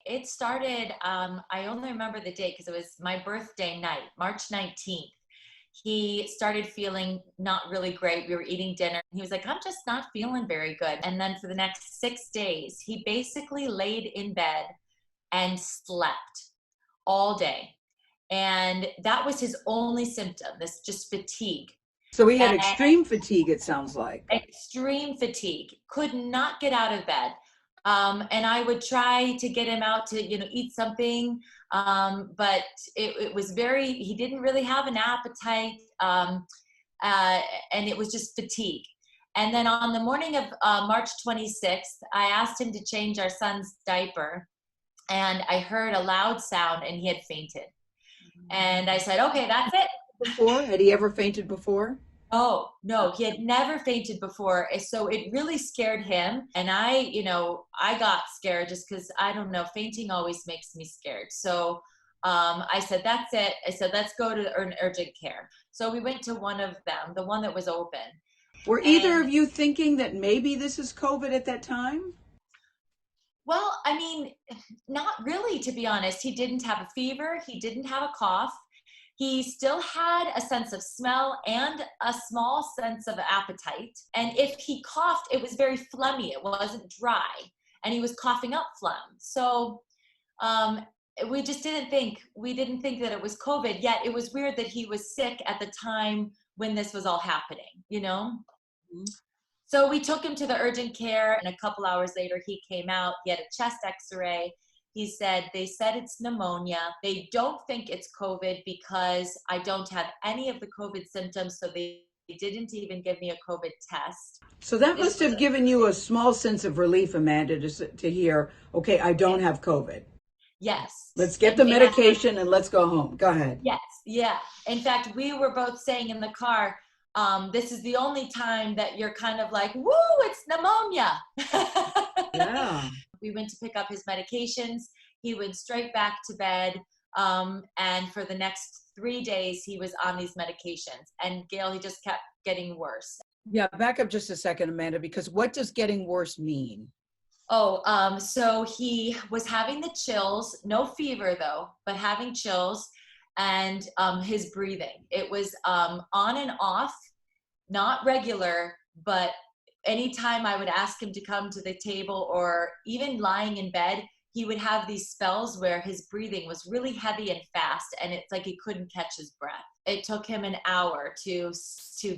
It started, I only remember the date because it was my birthday night, March 19th. He started feeling not really great. We were eating dinner. He was like, I'm just not feeling very good. And then for the next 6 days, he basically laid in bed and slept all day. And that was his only symptom, this just fatigue. So he had And extreme fatigue, it sounds like. extreme fatigue, could not get out of bed. And I would try to get him out to, eat something. But it was he didn't really have an appetite. And it was just fatigue. And then on the morning of March 26th, I asked him to change our son's diaper. And I heard a loud sound and he had fainted. And I said, okay, that's it. Before? Had he ever fainted before? Oh, no, he had never fainted before. So it really scared him. And I got scared just because, I don't know, fainting always makes me scared. So I said, that's it. I said, let's go to urgent care. So we went to one of them, the one that was open. Were either of you thinking that maybe this is COVID at that time? Well, I mean, not really, to be honest. He didn't have a fever. He didn't have a cough. He still had a sense of smell and a small sense of appetite. And if he coughed, it was very phlegmy. It wasn't dry. And he was coughing up phlegm. So we didn't think that it was COVID. Yet it was weird that he was sick at the time when this was all happening. Mm-hmm. So we took him to the urgent care, and a couple hours later, he came out. He had a chest x-ray. They said it's pneumonia. They don't think it's COVID because I don't have any of the COVID symptoms, so they didn't even give me a COVID test. So that must have given you a small sense of relief, Amanda, to hear, okay, I don't have COVID. Yes. Let's get the medication and let's go home. Go ahead. Yes. Yeah. In fact, we were both saying in the car, this is the only time that you're kind of like, woo, it's pneumonia. Yeah. We went to pick up his medications. He went straight back to bed. And for the next 3 days, he was on these medications. And Gayle, he just kept getting worse. Yeah, back up just a second, Amanda, because what does getting worse mean? So he was having the chills, no fever though, but having chills, and his breathing. It was on and off, not regular, but anytime I would ask him to come to the table or even lying in bed, he would have these spells where his breathing was really heavy and fast, and it's like he couldn't catch his breath. It took him an hour to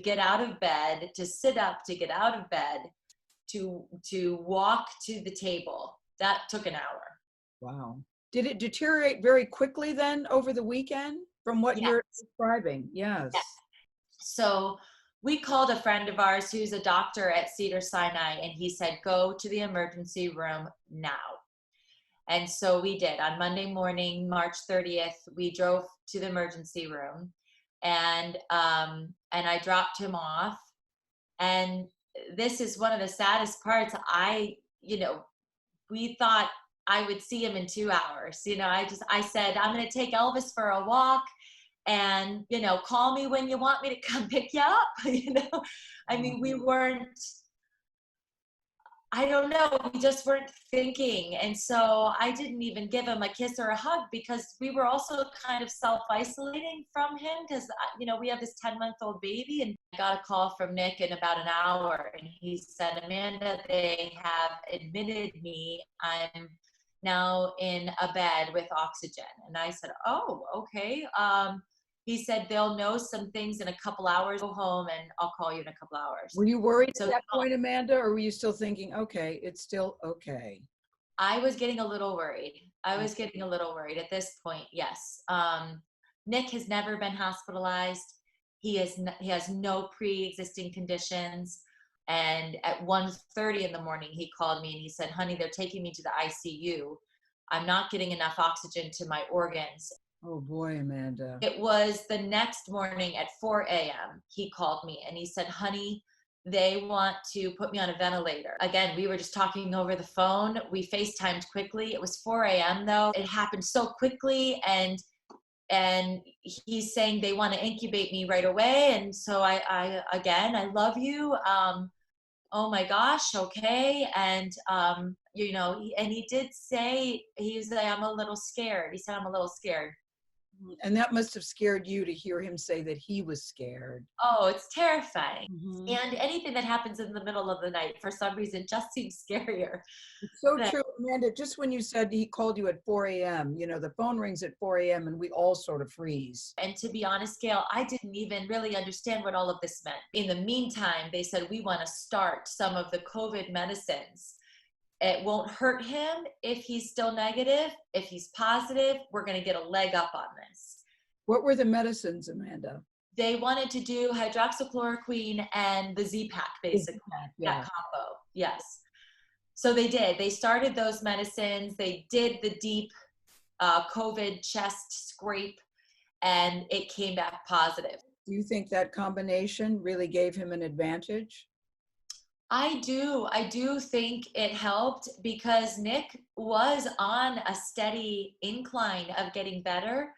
get out of bed, to sit up, to get out of bed, to walk to the table. That took an hour. Wow. Did it deteriorate very quickly then over the weekend from what you're describing? Yes. So we called a friend of ours who's a doctor at Cedars-Sinai, and he said, go to the emergency room now. And so we did. On Monday morning, March 30th, we drove to the emergency room, and I dropped him off. And this is one of the saddest parts. We thought I would see him in 2 hours. I said, I'm going to take Elvis for a walk, and, call me when you want me to come pick you up. We weren't, I don't know, we just weren't thinking. And so I didn't even give him a kiss or a hug because we were also kind of self-isolating from him because, we have this 10-month-old baby. And I got a call from Nick in about an hour, and he said, Amanda, they have admitted me. I'm now in a bed with oxygen. And I said, oh, okay. He said, they'll know some things in a couple hours. Go home and I'll call you in a couple hours. Were you worried at that point, Amanda, or were you still thinking, okay, it's still okay? I was getting a little worried. At this point, yes. Nick has never been hospitalized. He has no pre-existing conditions. And at 1:30 in the morning, he called me and he said, honey, they're taking me to the ICU. I'm not getting enough oxygen to my organs. Oh boy, Amanda. It was the next morning at 4 a.m. He called me and he said, honey, they want to put me on a ventilator. Again, we were just talking over the phone. We FaceTimed quickly. It was 4 a.m. though. It happened so quickly, and he's saying they want to incubate me right away. And so I love you. oh my gosh, okay. And, and he did say, he was like, I'm a little scared. He said, I'm a little scared. And that must have scared you to hear him say that he was scared. Oh, it's terrifying. Mm-hmm. And anything that happens in the middle of the night, for some reason, just seems scarier. It's so than- true, Amanda. Just when you said he called you at 4 a.m., the phone rings at 4 a.m. and we all sort of freeze. And to be honest, Gail, I didn't even really understand what all of this meant. In the meantime, they said, we want to start some of the COVID medicines. It won't hurt him if he's still negative. If he's positive, we're going to get a leg up on this. What were the medicines, Amanda? They wanted to do hydroxychloroquine and the Z-Pack, basically, Yeah. that combo. Yes. So they did. They started those medicines. They did the deep COVID chest scrape, and it came back positive. Do you think that combination really gave him an advantage? I do think it helped because Nick was on a steady incline of getting better.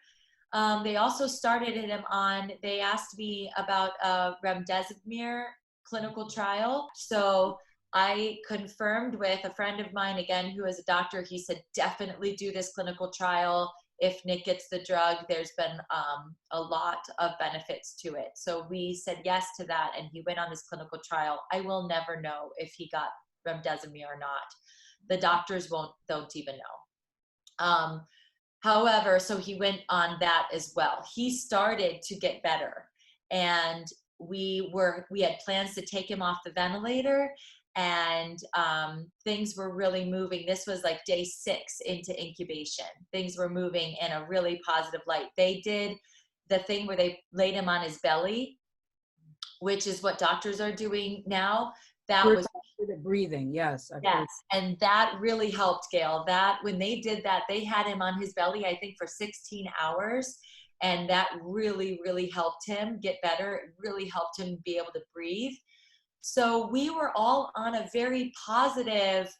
They also started him on, they asked me about a remdesivir clinical trial. So I confirmed with a friend of mine, again, who is a doctor. He said, definitely do this clinical trial. If Nick gets the drug, there's been a lot of benefits to it. So we said yes to that, and he went on this clinical trial. I will never know if he got remdesivir or not. The doctors don't even know. However, so he went on that as well. He started to get better, and we had plans to take him off the ventilator, and things were really moving. This was like day 6 into incubation. Things were moving in a really positive light. They did the thing where they laid him on his belly, which is what doctors are doing now. That was the breathing. Yes. Yes. And that really helped, Gail. That when they did that, they had him on his belly, I think, for 16 hours. And that really, really helped him get better. It really helped him be able to breathe. So we were all on a very positive,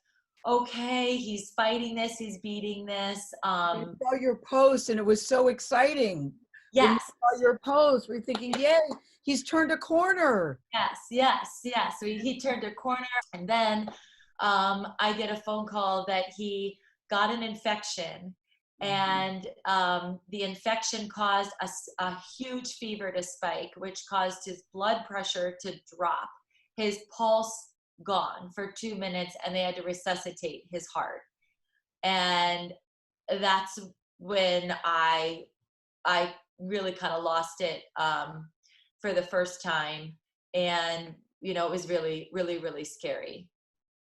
okay, he's fighting this, he's beating this. I saw your post and it was so exciting. Yes. When you saw your post, we're thinking, yay, he's turned a corner. Yes. So he turned a corner, and then I get a phone call that he got an infection, and the infection caused a huge fever to spike, which caused his blood pressure to drop. His pulse gone for 2 minutes, and they had to resuscitate his heart. And that's when I really kind of lost it for the first time. And, it was really, really, really scary.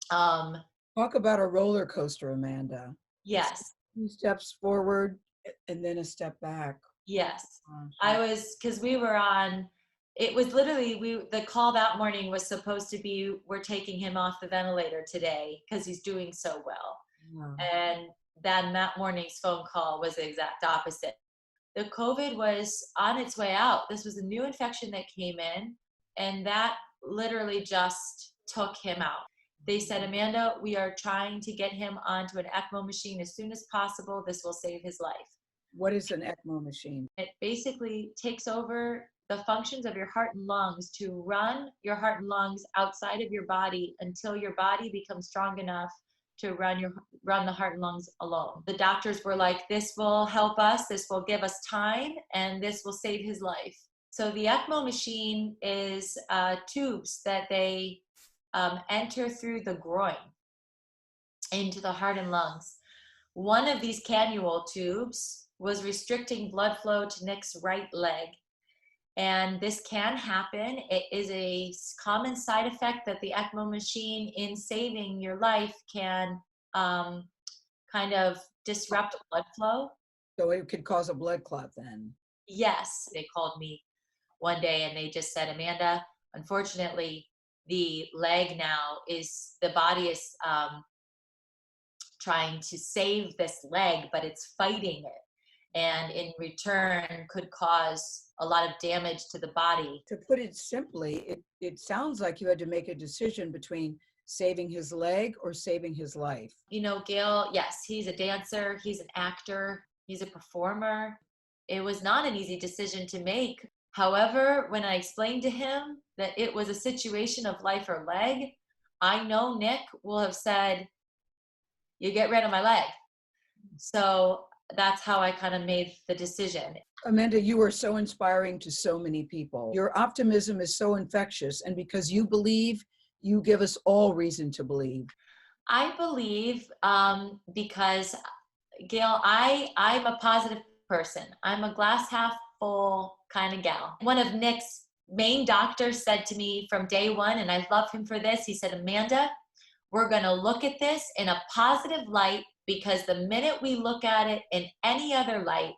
Talk about a roller coaster, Amanda. Yes. 2 steps forward and then a step back. Yes. Because we were on, it was literally, the call that morning was supposed to be, we're taking him off the ventilator today because he's doing so well. Yeah. And then that morning's phone call was the exact opposite. The COVID was on its way out. This was a new infection that came in, and that literally just took him out. They said, Amanda, we are trying to get him onto an ECMO machine as soon as possible. This will save his life. What is an ECMO machine? It basically takes over the functions of your heart and lungs to run your heart and lungs outside of your body until your body becomes strong enough to run the heart and lungs alone. The doctors were like, this will help us, this will give us time, and this will save his life. So the ECMO machine is tubes that they enter through the groin into the heart and lungs. One of these cannula tubes was restricting blood flow to Nick's right leg. And this can happen. It is a common side effect that the ECMO machine, in saving your life, can kind of disrupt blood flow. So it could cause a blood clot then? Yes. They called me one day and they just said, Amanda, unfortunately, the leg now the body is trying to save this leg, but it's fighting it. And in return could cause a lot of damage to the body. To put it simply, it sounds like you had to make a decision between saving his leg or saving his life. Gail, yes, he's a dancer, he's an actor, he's a performer. It was not an easy decision to make. However, when I explained to him that it was a situation of life or leg, I know Nick will have said, you get rid of my leg. So that's how I kind of made the decision. Amanda, you are so inspiring to so many people. Your optimism is so infectious, and because you believe, you give us all reason to believe. I believe because, Gayle, I'm a positive person. I'm a glass half full kind of gal. One of Nick's main doctors said to me from day one, and I love him for this, he said, Amanda, we're going to look at this in a positive light, because the minute we look at it in any other light,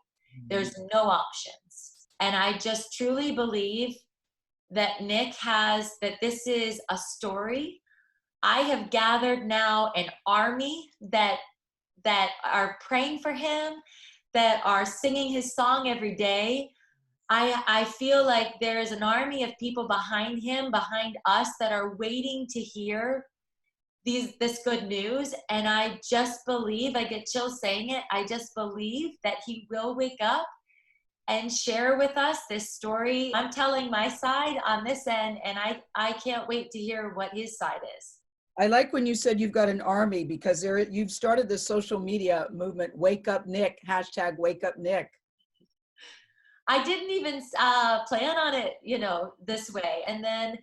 there's no options. And I just truly believe that that this is a story. I have gathered now an army that are praying for him, that are singing his song every day. I feel like there is an army of people behind him, behind us, that are waiting to hear this good news. And I just believe, I get chills saying it, I just believe that he will wake up and share with us this story. I'm telling my side on this end, and I can't wait to hear what his side is. I like when you said you've got an army, because you've started the social media movement, Wake Up Nick, hashtag Wake Up Nick. I didn't even plan on it, this way. And then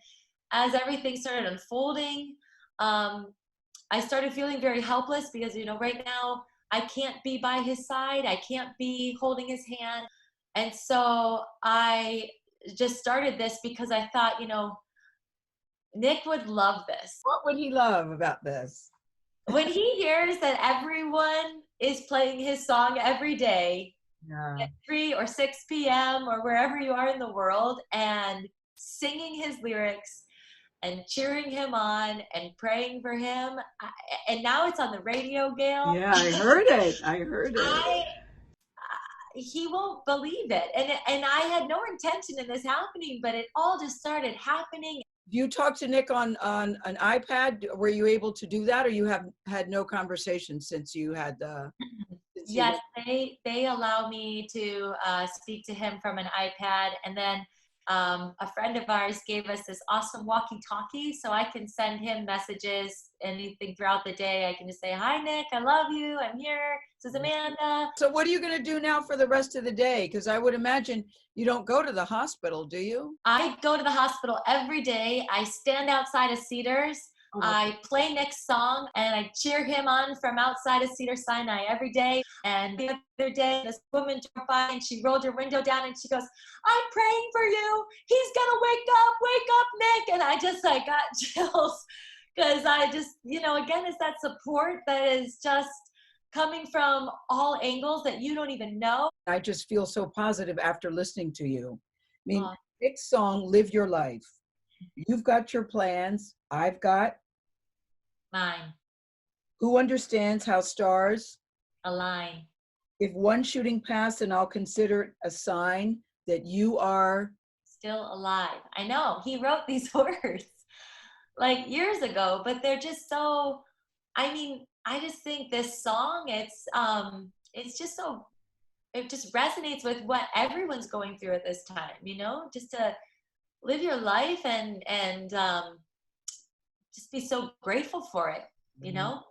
as everything started unfolding, I started feeling very helpless because, right now I can't be by his side. I can't be holding his hand. And so I just started this because I thought, Nick would love this. What would he love about this? When he hears that everyone is playing his song every day, at 3 or 6 p.m. or wherever you are in the world, and singing his lyrics and cheering him on and praying for him. And now it's on the radio, Gayle. Yeah, I heard it. He won't believe it. And I had no intention of this happening, but it all just started happening. Do you talk to Nick on an iPad? Were you able to do that, or you have had no conversation since you had Yes, they allow me to speak to him from an iPad. And then a friend of ours gave us this awesome walkie-talkie, so I can send him messages, anything throughout the day. I can just say, hi, Nick, I love you. I'm here. This is Amanda. So what are you going to do now for the rest of the day? Because I would imagine you don't go to the hospital, do you? I go to the hospital every day. I stand outside of Cedars. I play Nick's song and I cheer him on from outside of Cedars-Sinai every day. And the other day, this woman drove by and she rolled her window down and she goes, I'm praying for you. He's gonna wake up, Nick. And I just got chills, because I just, again, it's that support that is just coming from all angles that you don't even know. I just feel so positive after listening to you. I mean, Nick's song, Live Your Life. You've got your plans. I've got mine. Who understands how stars align? If one shooting past, and I'll consider it a sign that you are still alive. I know he wrote these words like years ago, but they're just so, I just think this song, it's just so, it just resonates with what everyone's going through at this time, just to live your life and just be so grateful for it,